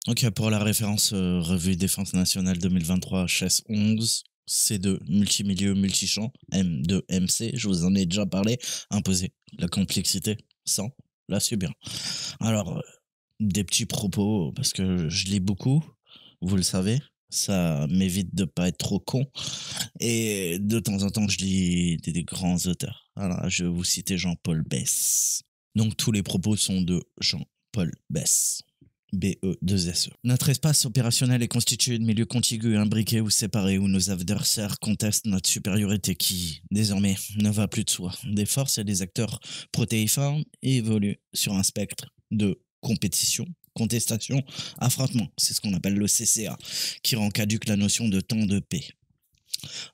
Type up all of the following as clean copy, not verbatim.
Ok, pour la référence, revue Défense nationale 2023, chasse 11, C2, multimilieu, multichamp, M2, MC, je vous en ai déjà parlé, imposer la complexité sans la subir. Alors, des petits propos, parce que je lis beaucoup, vous le savez, ça m'évite de pas être trop con, et de temps en temps, je lis des grands auteurs. Voilà, je vais vous citer Jean-Paul Bess. Donc, tous les propos sont de Jean-Paul Bess. BE2SE. Notre espace opérationnel est constitué de milieux contigus, imbriqués ou séparés, où nos adversaires contestent notre supériorité qui, désormais, ne va plus de soi. Des forces et des acteurs protéiformes évoluent sur un spectre de compétition, contestation, affrontement. C'est ce qu'on appelle le CCA, qui rend caduque la notion de temps de paix.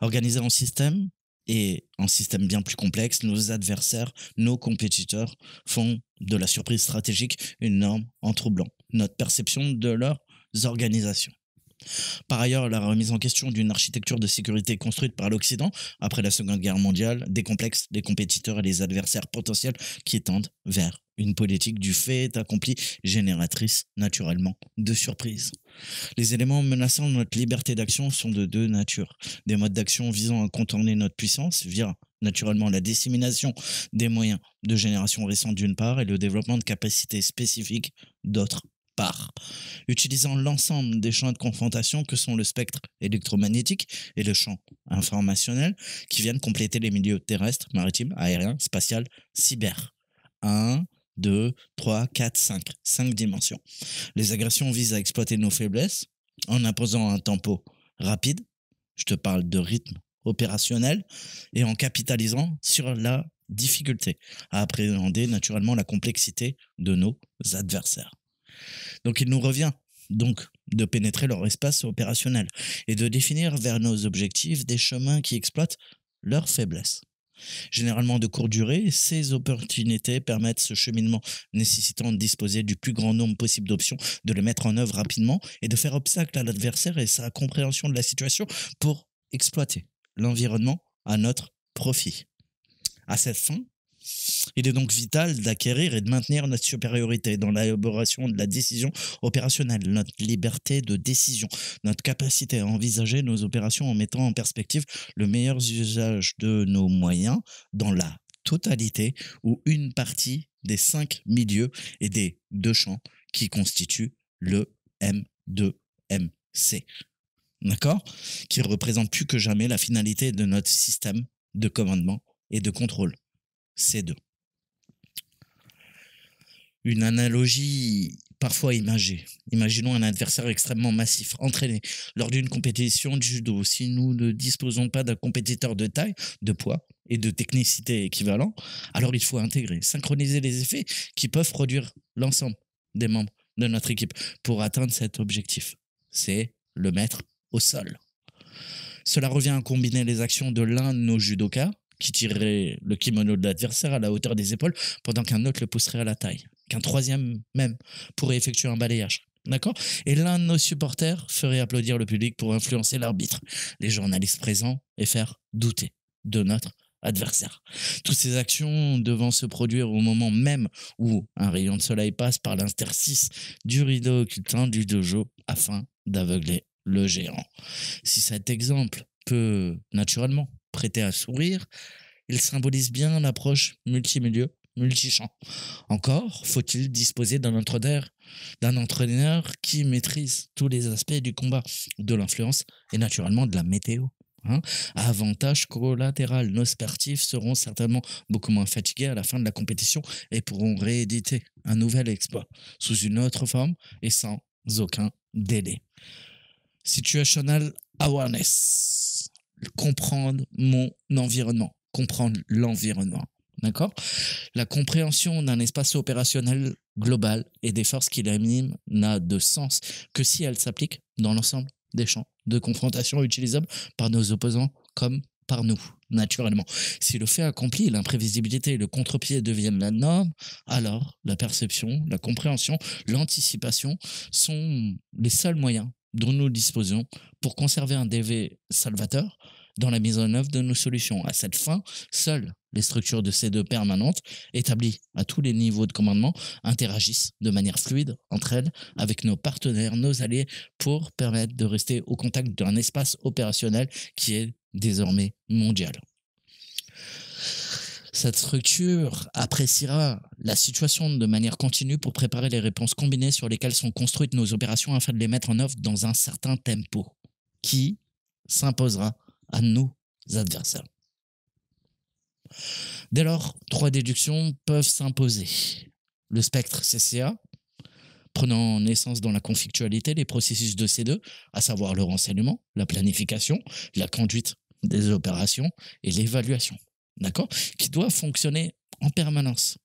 Organisés en système, et en système bien plus complexe, nos adversaires, nos compétiteurs font de la surprise stratégique une norme en troublant notre perception de leurs organisations. Par ailleurs, la remise en question d'une architecture de sécurité construite par l'Occident après la Seconde Guerre mondiale décomplexe les compétiteurs et les adversaires potentiels qui tendent vers une politique du fait accompli génératrice naturellement de surprises. Les éléments menaçant notre liberté d'action sont de deux natures. Des modes d'action visant à contourner notre puissance via naturellement la dissémination des moyens de génération récente d'une part et le développement de capacités spécifiques d'autre part, utilisant l'ensemble des champs de confrontation que sont le spectre électromagnétique et le champ informationnel qui viennent compléter les milieux terrestres, maritimes, aériens, spatial, cyber. 1, 2, 3, 4, 5. 5 dimensions. Les agressions visent à exploiter nos faiblesses en imposant un tempo rapide, je te parle de rythme opérationnel, et en capitalisant sur la difficulté à appréhender naturellement la complexité de nos adversaires. Donc il nous revient donc de pénétrer leur espace opérationnel et de définir vers nos objectifs des chemins qui exploitent leurs faiblesses. Généralement de courte durée, ces opportunités permettent ce cheminement nécessitant de disposer du plus grand nombre possible d'options, de les mettre en œuvre rapidement et de faire obstacle à l'adversaire et sa compréhension de la situation pour exploiter l'environnement à notre profit. À cette fin, il est donc vital d'acquérir et de maintenir notre supériorité dans l'élaboration de la décision opérationnelle, notre liberté de décision, notre capacité à envisager nos opérations en mettant en perspective le meilleur usage de nos moyens dans la totalité ou une partie des 5 milieux et des 2 champs qui constituent le M2MC. D'accord? Qui représente plus que jamais la finalité de notre système de commandement et de contrôle. C2. Une analogie parfois imagée. Imaginons un adversaire extrêmement massif, entraîné lors d'une compétition de judo. Si nous ne disposons pas d'un compétiteur de taille, de poids et de technicité équivalent, alors il faut intégrer, synchroniser les effets qui peuvent produire l'ensemble des membres de notre équipe pour atteindre cet objectif. C'est le mettre au sol. Cela revient à combiner les actions de l'un de nos judokas qui tirerait le kimono de l'adversaire à la hauteur des épaules pendant qu'un autre le pousserait à la taille, qu'un troisième même pourrait effectuer un balayage. D'accord? Et l'un de nos supporters ferait applaudir le public pour influencer l'arbitre, les journalistes présents et faire douter de notre adversaire. Toutes ces actions devant se produire au moment même où un rayon de soleil passe par l'interstice du rideau occultant du dojo afin d'aveugler le géant. Si cet exemple peut naturellement prêter à sourire, il symbolise bien l'approche multimilieu, multichamp. Encore faut-il disposer d'un entraîneur qui maîtrise tous les aspects du combat, de l'influence et naturellement de la météo. Hein. Avantage collatéral, nos sportifs seront certainement beaucoup moins fatigués à la fin de la compétition et pourront rééditer un nouvel exploit sous une autre forme et sans aucun délai. Situational awareness. Comprendre mon environnement. Comprendre l'environnement. D'accord? La compréhension d'un espace opérationnel global et des forces qui l'animent n'a de sens que si elle s'applique dans l'ensemble des champs de confrontation utilisables par nos opposants comme par nous, naturellement. Si le fait accompli, l'imprévisibilité et le contre-pied deviennent la norme, alors la perception, la compréhension, l'anticipation sont les seuls moyens dont nous disposons pour conserver un DV salvateur dans la mise en œuvre de nos solutions. À cette fin, seules les structures de C2 permanentes, établies à tous les niveaux de commandement, interagissent de manière fluide entre elles avec nos partenaires, nos alliés, pour permettre de rester au contact d'un espace opérationnel qui est désormais mondial. Cette structure appréciera la situation de manière continue pour préparer les réponses combinées sur lesquelles sont construites nos opérations afin de les mettre en œuvre dans un certain tempo qui s'imposera à nos adversaires. Dès lors, 3 déductions peuvent s'imposer. Le spectre CCA, prenant naissance dans la conflictualité, les processus de C2, à savoir le renseignement, la planification, la conduite des opérations et l'évaluation. D'accord, qui doit fonctionner en permanence.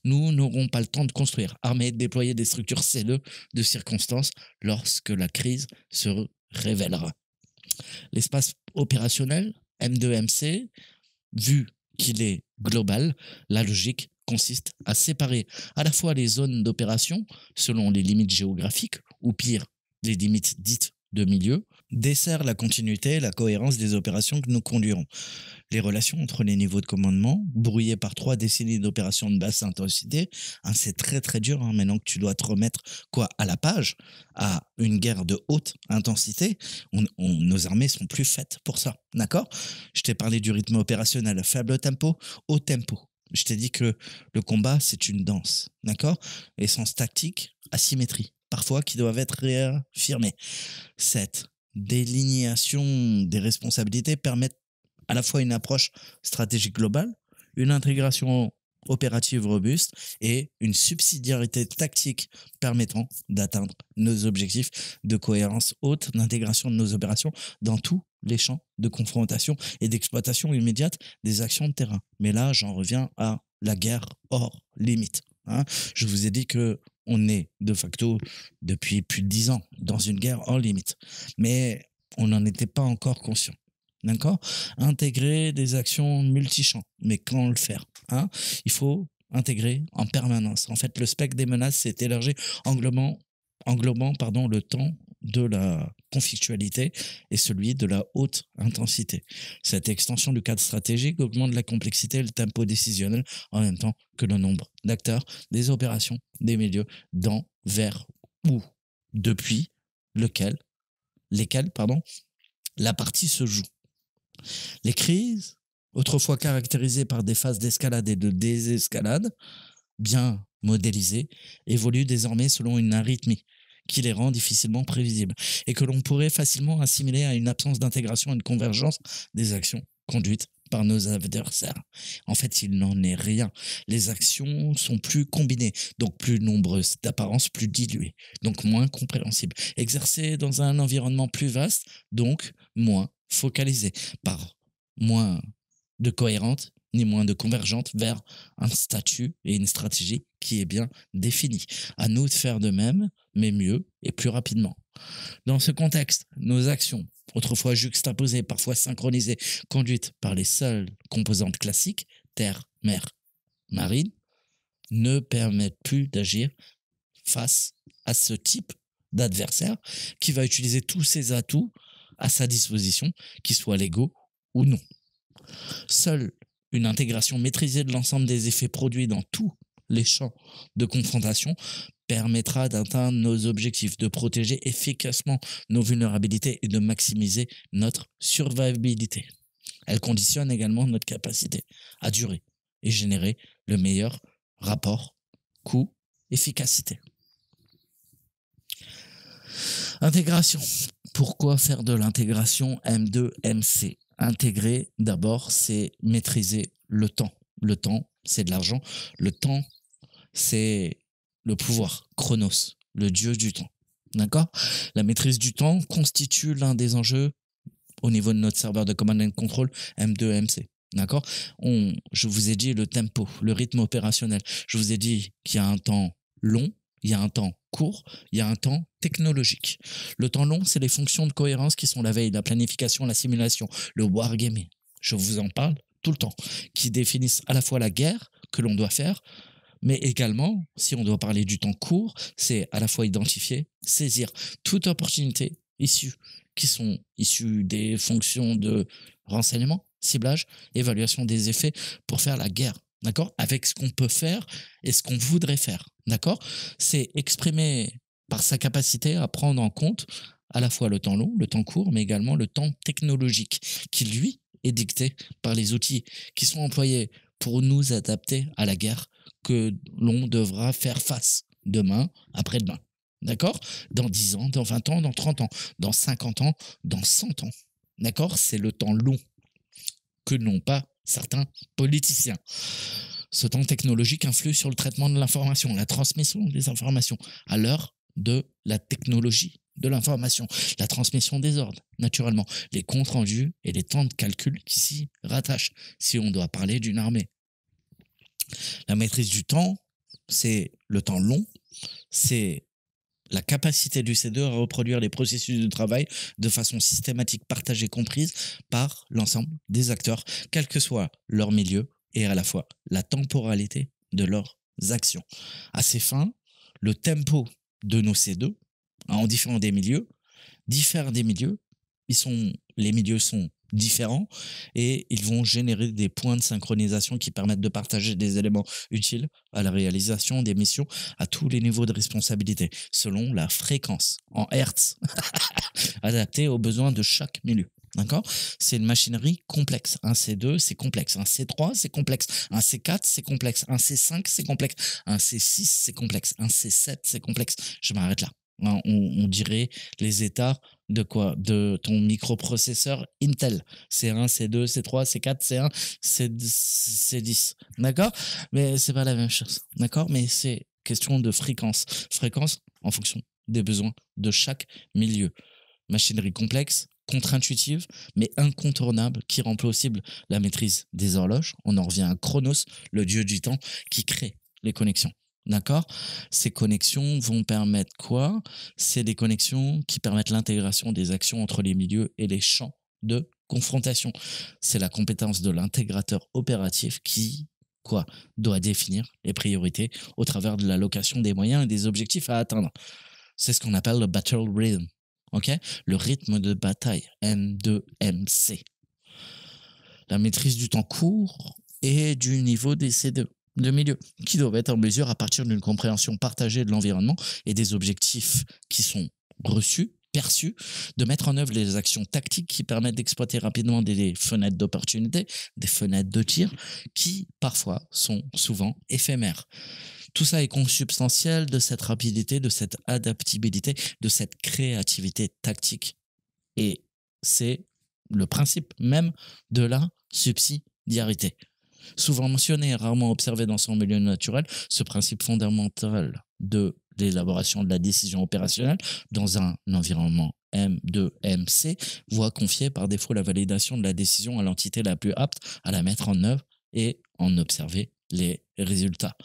Nous n'aurons pas le temps de construire, armer et déployer des structures C2 de circonstances lorsque la crise se révélera. L'espace opérationnel M2MC, vu qu'il est global, la logique consiste à séparer à la fois les zones d'opération selon les limites géographiques, ou pire, les limites dites de milieu, dessert la continuité et la cohérence des opérations que nous conduirons. Les relations entre les niveaux de commandement, brouillées par 3 décennies d'opérations de basse intensité, c'est très très dur maintenant que tu dois te remettre à la page, à une guerre de haute intensité. Nos armées sont plus faites pour ça, d'accord? Je t'ai parlé du rythme opérationnel, faible tempo, haut tempo. Je t'ai dit que le combat, c'est une danse, d'accord? Essence tactique, asymétrie, parfois qui doivent être réaffirmées. Cette délinéation des responsabilités permet à la fois une approche stratégique globale, une intégration opérative robuste et une subsidiarité tactique permettant d'atteindre nos objectifs de cohérence haute, d'intégration de nos opérations dans tous les champs de confrontation et d'exploitation immédiate des actions de terrain. Mais là, j'en reviens à la guerre hors limite. Je vous ai dit que on est de facto depuis plus de 10 ans dans une guerre hors limite. Mais on n'en était pas encore conscient. D'accord? Intégrer des actions multichamps. Mais quand le faire? Il faut intégrer en permanence. En fait, le spectre des menaces s'est élargi englobant le temps de la conflictualité et celui de la haute intensité. Cette extension du cadre stratégique augmente la complexité et le tempo décisionnel en même temps que le nombre d'acteurs, des opérations, des milieux, dans, vers, où, depuis, lesquels, la partie se joue. Les crises, autrefois caractérisées par des phases d'escalade et de désescalade, bien modélisées, évoluent désormais selon une arythmie qui les rend difficilement prévisibles et que l'on pourrait facilement assimiler à une absence d'intégration et de convergence des actions conduites par nos adversaires. En fait, il n'en est rien. Les actions sont plus combinées, donc plus nombreuses, d'apparence plus diluées, donc moins compréhensibles, exercées dans un environnement plus vaste, donc moins focalisées, par moins de cohérentes ni moins de convergentes vers un statut et une stratégie qui est bien définie. À nous de faire de même, mais mieux et plus rapidement. Dans ce contexte, nos actions, autrefois juxtaposées, parfois synchronisées, conduites par les seules composantes classiques, terre, mer, marine, ne permettent plus d'agir face à ce type d'adversaire qui va utiliser tous ses atouts à sa disposition, qu'ils soient légaux ou non. Seule une intégration maîtrisée de l'ensemble des effets produits dans tous les champs de confrontation permettra d'atteindre nos objectifs, de protéger efficacement nos vulnérabilités et de maximiser notre survivabilité. Elle conditionne également notre capacité à durer et générer le meilleur rapport coût-efficacité. Intégration. Pourquoi faire de l'intégration M2MC? Intégrer, d'abord, c'est maîtriser le temps. Le temps, c'est de l'argent. Le temps, c'est le pouvoir, Chronos, le dieu du temps. D'accord? La maîtrise du temps constitue l'un des enjeux au niveau de notre serveur de command and control M2MC. D'accord? Je vous ai dit le tempo, le rythme opérationnel. Je vous ai dit qu'il y a un temps long, il y a un temps court, il y a un temps technologique. Le temps long, c'est les fonctions de cohérence qui sont la veille, la planification, la simulation, le wargaming. Je vous en parle tout le temps, qui définissent à la fois la guerre que l'on doit faire, mais également, si on doit parler du temps court, c'est à la fois identifier, saisir toute opportunité issus, qui sont issus des fonctions de renseignement, ciblage, évaluation des effets pour faire la guerre. D'accord? Avec ce qu'on peut faire et ce qu'on voudrait faire. D'accord? C'est exprimé par sa capacité à prendre en compte à la fois le temps long, le temps court, mais également le temps technologique, qui lui est dicté par les outils qui sont employés pour nous adapter à la guerre que l'on devra faire face demain, après-demain. D'accord? Dans 10 ans, dans 20 ans, dans 30 ans, dans 50 ans, dans 100 ans. D'accord? C'est le temps long que n'ont pas certains politiciens. Ce temps technologique influe sur le traitement de l'information, la transmission des informations à l'heure de la technologie de l'information, la transmission des ordres, naturellement, les comptes rendus et les temps de calcul qui s'y rattachent, si on doit parler d'une armée. La maîtrise du temps, c'est le temps long, c'est la capacité du C2 à reproduire les processus de travail de façon systématique, partagée, comprise par l'ensemble des acteurs, quel que soit leur milieu et à la fois la temporalité de leurs actions. À ces fins, le tempo de nos C2, en différents des milieux, diffère des milieux. Les milieux sont différents et ils vont générer des points de synchronisation qui permettent de partager des éléments utiles à la réalisation des missions à tous les niveaux de responsabilité, selon la fréquence en Hertz, adaptée aux besoins de chaque milieu. D'accord? C'est une machinerie complexe. Un C2, c'est complexe. Un C3, c'est complexe. Un C4, c'est complexe. Un C5, c'est complexe. Un C6, c'est complexe. Un C7, c'est complexe. Je m'arrête là. On dirait les états de quoi? De ton microprocesseur Intel. C1, C2, C3, C4, C1, C10. D'accord? Mais c'est pas la même chose. D'accord? Mais c'est question de fréquence. Fréquence en fonction des besoins de chaque milieu. Machinerie complexe, contre-intuitive, mais incontournable, qui rend possible la maîtrise des horloges. On en revient à Chronos, le dieu du temps, qui crée les connexions. D'accord? Ces connexions vont permettre quoi? C'est des connexions qui permettent l'intégration des actions entre les milieux et les champs de confrontation. C'est la compétence de l'intégrateur opératif qui doit définir les priorités au travers de l'allocation des moyens et des objectifs à atteindre. C'est ce qu'on appelle le battle rhythm. Ok? Le rythme de bataille, M2MC. La maîtrise du temps court et du niveau des C2 de milieu, qui doivent être en mesure, à partir d'une compréhension partagée de l'environnement et des objectifs qui sont reçus, perçus, de mettre en œuvre les actions tactiques qui permettent d'exploiter rapidement des fenêtres d'opportunité, des fenêtres de tir, qui parfois sont souvent éphémères. Tout ça est consubstantiel de cette rapidité, de cette adaptabilité, de cette créativité tactique. Et c'est le principe même de la subsidiarité. Souvent mentionné et rarement observé dans son milieu naturel, ce principe fondamental de l'élaboration de la décision opérationnelle dans un environnement M2MC voit confier par défaut la validation de la décision à l'entité la plus apte à la mettre en œuvre et en observer les résultats.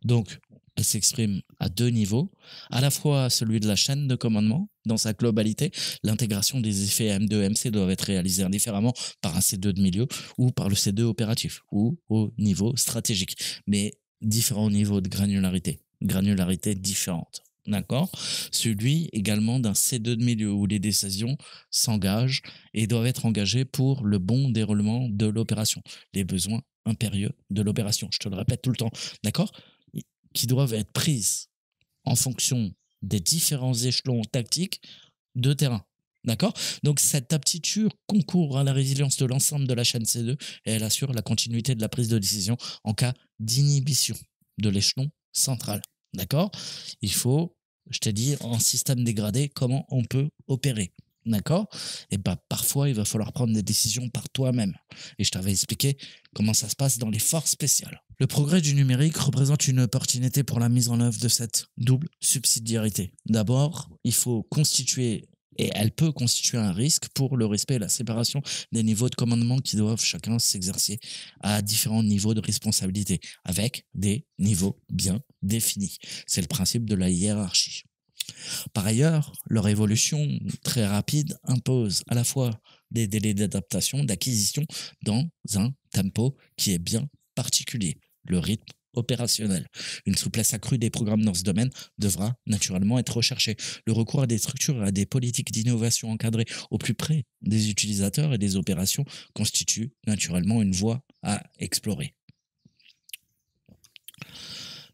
Donc, elle s'exprime à deux niveaux, à la fois celui de la chaîne de commandement, dans sa globalité, l'intégration des effets M2MC doivent être réalisés indifféremment par un C2 de milieu ou par le C2 opératif ou au niveau stratégique, mais différents niveaux de granularité différente. D'accord? Celui également d'un C2 de milieu où les décisions s'engagent et doivent être engagées pour le bon déroulement de l'opération, les besoins impérieux de l'opération. Je te le répète tout le temps. D'accord? Qui doivent être prises en fonction des différents échelons tactiques de terrain. D'accord? Donc, cette aptitude concourt à la résilience de l'ensemble de la chaîne C2 et elle assure la continuité de la prise de décision en cas d'inhibition de l'échelon central. D'accord? Il faut, je t'ai dit, en système dégradé, comment on peut opérer. D'accord? Et bah, parfois, il va falloir prendre des décisions par toi-même. Et je t'avais expliqué comment ça se passe dans les forces spéciales. Le progrès du numérique représente une opportunité pour la mise en œuvre de cette double subsidiarité. D'abord, il faut constituer, et elle peut constituer un risque pour le respect et la séparation des niveaux de commandement qui doivent chacun s'exercer à différents niveaux de responsabilité, avec des niveaux bien définis. C'est le principe de la hiérarchie. Par ailleurs, leur évolution très rapide impose à la fois des délais d'adaptation, d'acquisition dans un tempo qui est bien particulier, le rythme opérationnelle. Une souplesse accrue des programmes dans ce domaine devra naturellement être recherchée. Le recours à des structures et à des politiques d'innovation encadrées au plus près des utilisateurs et des opérations constitue naturellement une voie à explorer.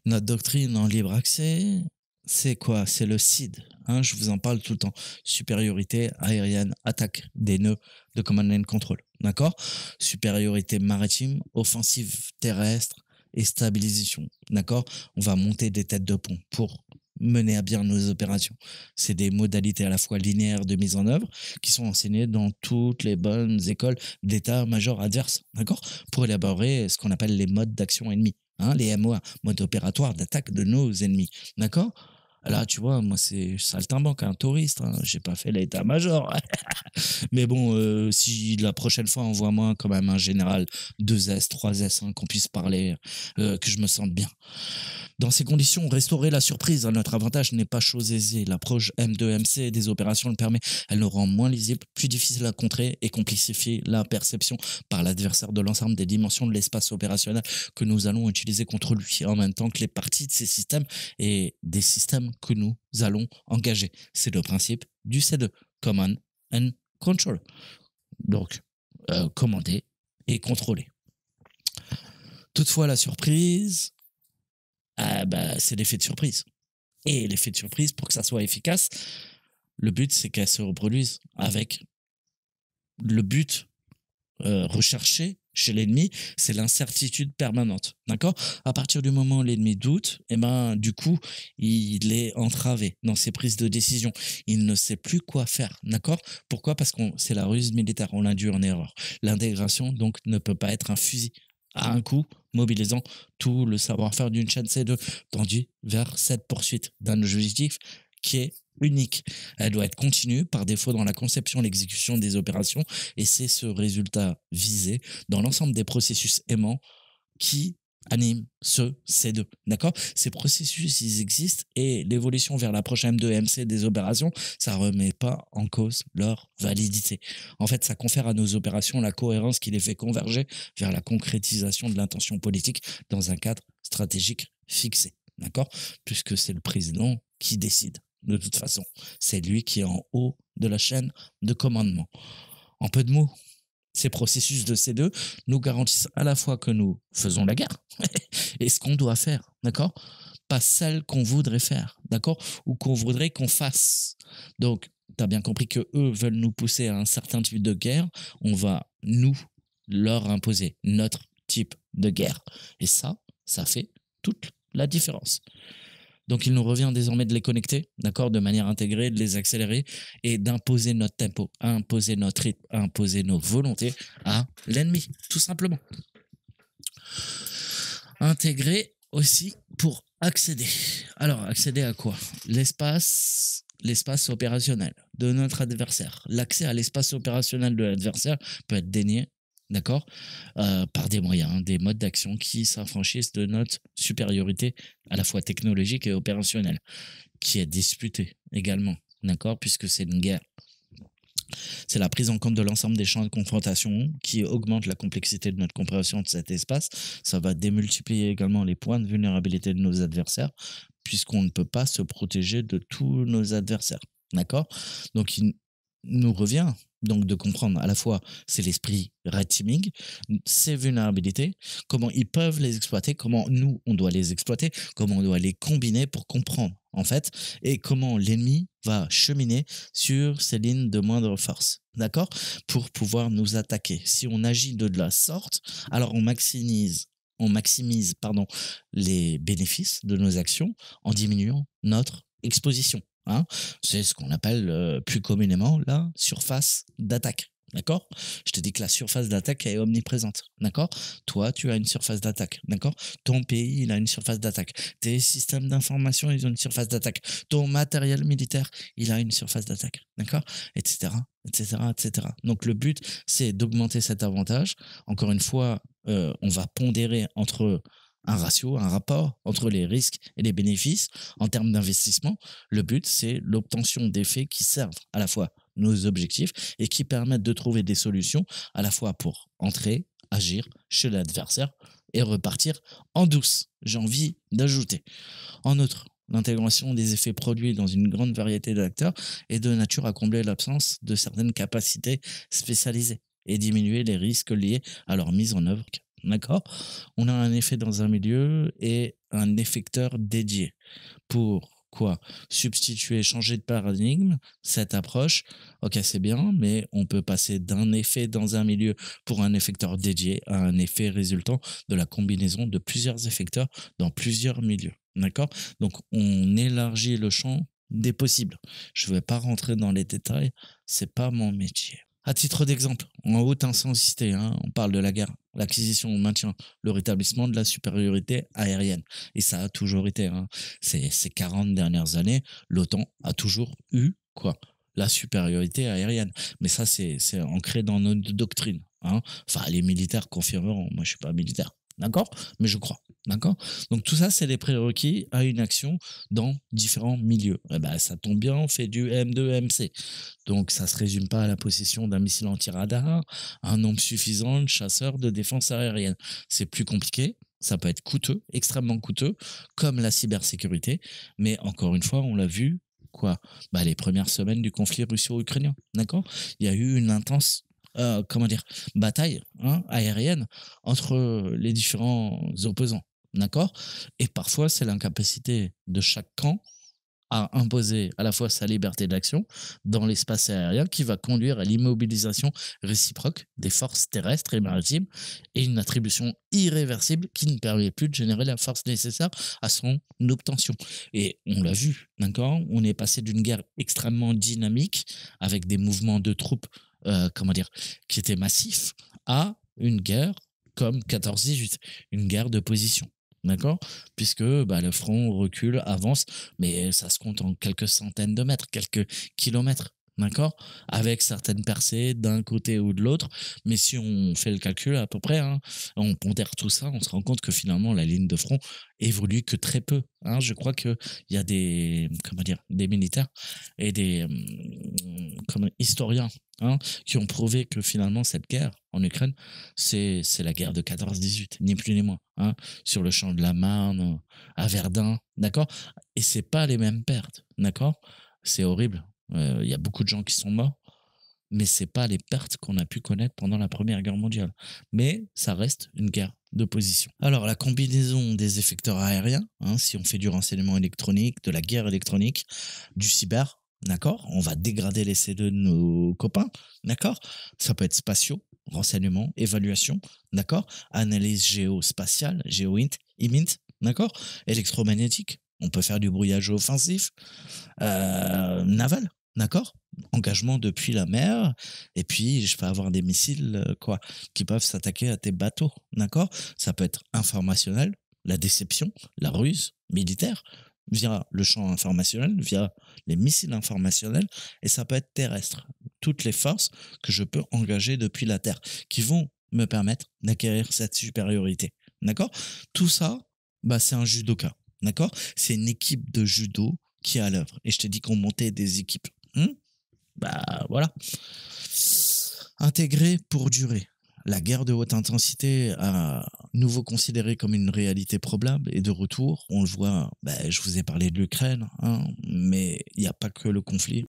Notre doctrine en libre accès, c'est quoi? C'est le CID. Hein, je vous en parle tout le temps. Supériorité aérienne, attaque des nœuds de command and control. D'accord? Supériorité maritime, offensive terrestre et stabilisation. D'accord? On va monter des têtes de pont pour mener à bien nos opérations. C'est des modalités à la fois linéaires de mise en œuvre qui sont enseignées dans toutes les bonnes écoles d'état-major adverse. D'accord? Pour élaborer ce qu'on appelle les modes d'action ennemis. Hein, les MOA, mode opératoire d'attaque de nos ennemis. D'accord? Là, tu vois, moi, c'est saltimbanque, un touriste. Hein, j'ai pas fait l'état-major. Mais bon, si la prochaine fois, envoie-moi quand même un général 2S, 3S, hein, qu'on puisse parler, que je me sente bien. Dans ces conditions, restaurer la surprise à notre avantage n'est pas chose aisée. L'approche M2MC des opérations le permet. Elle le rend moins lisible, plus difficile à contrer et complexifie la perception par l'adversaire de l'ensemble des dimensions de l'espace opérationnel que nous allons utiliser contre lui, en même temps que les parties de ces systèmes et des systèmes que nous allons engager. C'est le principe du C2, Command and Control. Donc, commander et contrôler. Toutefois, la surprise, c'est l'effet de surprise. Et l'effet de surprise, pour que ça soit efficace, le but, c'est qu'elle se reproduise avec le but recherché chez l'ennemi, c'est l'incertitude permanente. D'accord? À partir du moment où l'ennemi doute, du coup, il est entravé dans ses prises de décision. Il ne sait plus quoi faire. D'accord? Pourquoi? Parce que c'est la ruse militaire. On l'induit en erreur. L'intégration, donc, ne peut pas être un fusil à un coup, mobilisant tout le savoir-faire d'une chaîne C2, tendue vers cette poursuite d'un objectif qui est unique. Elle doit être continue par défaut dans la conception et l'exécution des opérations, et c'est ce résultat visé dans l'ensemble des processus aimants qui animent ce C2. D'accord? Ces processus, ils existent, et l'évolution vers l'approche M2MC des opérations, ça remet pas en cause leur validité. En fait, ça confère à nos opérations la cohérence qui les fait converger vers la concrétisation de l'intention politique dans un cadre stratégique fixé. D'accord? Puisque c'est le président qui décide. De toute façon, c'est lui qui est en haut de la chaîne de commandement. En peu de mots, ces processus de C2 nous garantissent à la fois que nous faisons la guerre et ce qu'on doit faire, d'accord? Pas celle qu'on voudrait faire, d'accord? Ou qu'on voudrait qu'on fasse. Donc, tu as bien compris que eux veulent nous pousser à un certain type de guerre. On va, nous, leur imposer notre type de guerre. Et ça fait toute la différence. Donc, il nous revient désormais de les connecter, d'accord, de manière intégrée, de les accélérer et d'imposer notre tempo, imposer notre rythme, imposer nos volontés à l'ennemi, tout simplement. Intégrer aussi pour accéder. Alors, accéder à quoi? L'espace opérationnel de notre adversaire. L'accès à l'espace opérationnel de l'adversaire peut être dénié, d'accord, par des moyens, des modes d'action qui s'affranchissent de notre supériorité à la fois technologique et opérationnelle, qui est disputée également, d'accord, puisque c'est une guerre. C'est la prise en compte de l'ensemble des champs de confrontation qui augmente la complexité de notre compréhension de cet espace. Ça va démultiplier également les points de vulnérabilité de nos adversaires, puisqu'on ne peut pas se protéger de tous nos adversaires. D'accord? Donc, il nous revient donc de comprendre à la fois c'est l'esprit red teaming, ces vulnérabilités, comment ils peuvent les exploiter, comment nous on doit les exploiter, comment on doit les combiner pour comprendre en fait, et comment l'ennemi va cheminer sur ces lignes de moindre force, d'accord, pour pouvoir nous attaquer. Si on agit de la sorte, alors on maximise les bénéfices de nos actions en diminuant notre exposition. Hein, c'est ce qu'on appelle plus communément la surface d'attaque. D'accord? Je te dis que la surface d'attaque est omniprésente. D'accord? Toi, tu as une surface d'attaque. D'accord? Ton pays, il a une surface d'attaque. Tes systèmes d'information, ils ont une surface d'attaque. Ton matériel militaire, il a une surface d'attaque. D'accord? Etc. Etc. Etc. Donc, le but, c'est d'augmenter cet avantage. Encore une fois, on va pondérer entre un ratio, un rapport entre les risques et les bénéfices en termes d'investissement. Le but, c'est l'obtention d'effets qui servent à la fois nos objectifs et qui permettent de trouver des solutions à la fois pour entrer, agir chez l'adversaire et repartir en douce, j'ai envie d'ajouter. En outre, l'intégration des effets produits dans une grande variété d'acteurs est de nature à combler l'absence de certaines capacités spécialisées et diminuer les risques liés à leur mise en œuvre. D'accord? On a un effet dans un milieu et un effecteur dédié. Pour quoi? Substituer, changer de paradigme, cette approche, ok, c'est bien, mais on peut passer d'un effet dans un milieu pour un effecteur dédié à un effet résultant de la combinaison de plusieurs effecteurs dans plusieurs milieux. D'accord? Donc, on élargit le champ des possibles. Je ne vais pas rentrer dans les détails, c'est pas mon métier. À titre d'exemple, en haute intensité, hein, on parle de la guerre, l'acquisition, le maintien, le rétablissement de la supériorité aérienne. Et ça a toujours été, hein, ces 40 dernières années, l'OTAN a toujours eu quoi? La supériorité aérienne. Mais ça, c'est ancré dans notre doctrine. Hein. Enfin, les militaires confirmeront. Moi, je suis pas militaire. D'accord? Mais je crois. D'accord? Donc, tout ça, c'est les prérequis à une action dans différents milieux. Eh ben, ça tombe bien, on fait du M2MC. Donc, ça se résume pas à la possession d'un missile anti-radar, un nombre suffisant de chasseurs de défense aérienne. C'est plus compliqué, ça peut être coûteux, extrêmement coûteux, comme la cybersécurité. Mais encore une fois, on l'a vu, quoi, bah, les premières semaines du conflit russo-ukrainien, d'accord? Il y a eu une intense, comment dire, bataille hein, aérienne entre les différents opposants, d'accord? Et parfois, c'est l'incapacité de chaque camp à imposer à la fois sa liberté d'action dans l'espace aérien qui va conduire à l'immobilisation réciproque des forces terrestres et maritimes et une attribution irréversible qui ne permet plus de générer la force nécessaire à son obtention. Et on l'a vu, d'accord? On est passé d'une guerre extrêmement dynamique avec des mouvements de troupes, comment dire, qui étaient massifs à une guerre comme 14-18, une guerre de position. D'accord? Puisque bah, le front recule, avance, mais ça se compte en quelques centaines de mètres, quelques kilomètres. D'accord? Avec certaines percées d'un côté ou de l'autre. Mais si on fait le calcul à peu près, hein, on pondère tout ça, on se rend compte que finalement la ligne de front évolue que très peu. Hein. Je crois qu'il y a des, comment dire, des militaires et des historiens hein, qui ont prouvé que finalement cette guerre en Ukraine, c'est la guerre de 14-18, ni plus ni moins. Hein, sur le champ de la Marne, à Verdun, d'accord? Et c'est pas les mêmes pertes, d'accord? C'est horrible. Il y a beaucoup de gens qui sont morts, mais c'est pas les pertes qu'on a pu connaître pendant la Première Guerre mondiale. Mais ça reste une guerre de position. Alors, la combinaison des effecteurs aériens, hein, si on fait du renseignement électronique, de la guerre électronique, du cyber, d'accord? On va dégrader les C2 de nos copains, d'accord? Ça peut être spatiaux, renseignement, évaluation, d'accord? Analyse géospatiale, géoint, IMINT, d'accord? Électromagnétique, on peut faire du brouillage offensif, naval, d'accord? Engagement depuis la mer, et puis je peux avoir des missiles, quoi, qui peuvent s'attaquer à tes bateaux, d'accord? Ça peut être informationnel, la déception, la ruse militaire, via le champ informationnel, via les missiles informationnels, et ça peut être terrestre. Toutes les forces que je peux engager depuis la Terre, qui vont me permettre d'acquérir cette supériorité, d'accord? Tout ça, bah, c'est un judoka, d'accord? C'est une équipe de judo qui est à l'œuvre. Et je t'ai dit qu'on montait des équipes. Bah voilà. Intégrer pour durer. La guerre de haute intensité à nouveau considérée comme une réalité probable et de retour. On le voit, bah, je vous ai parlé de l'Ukraine, hein, mais il n'y a pas que le conflit.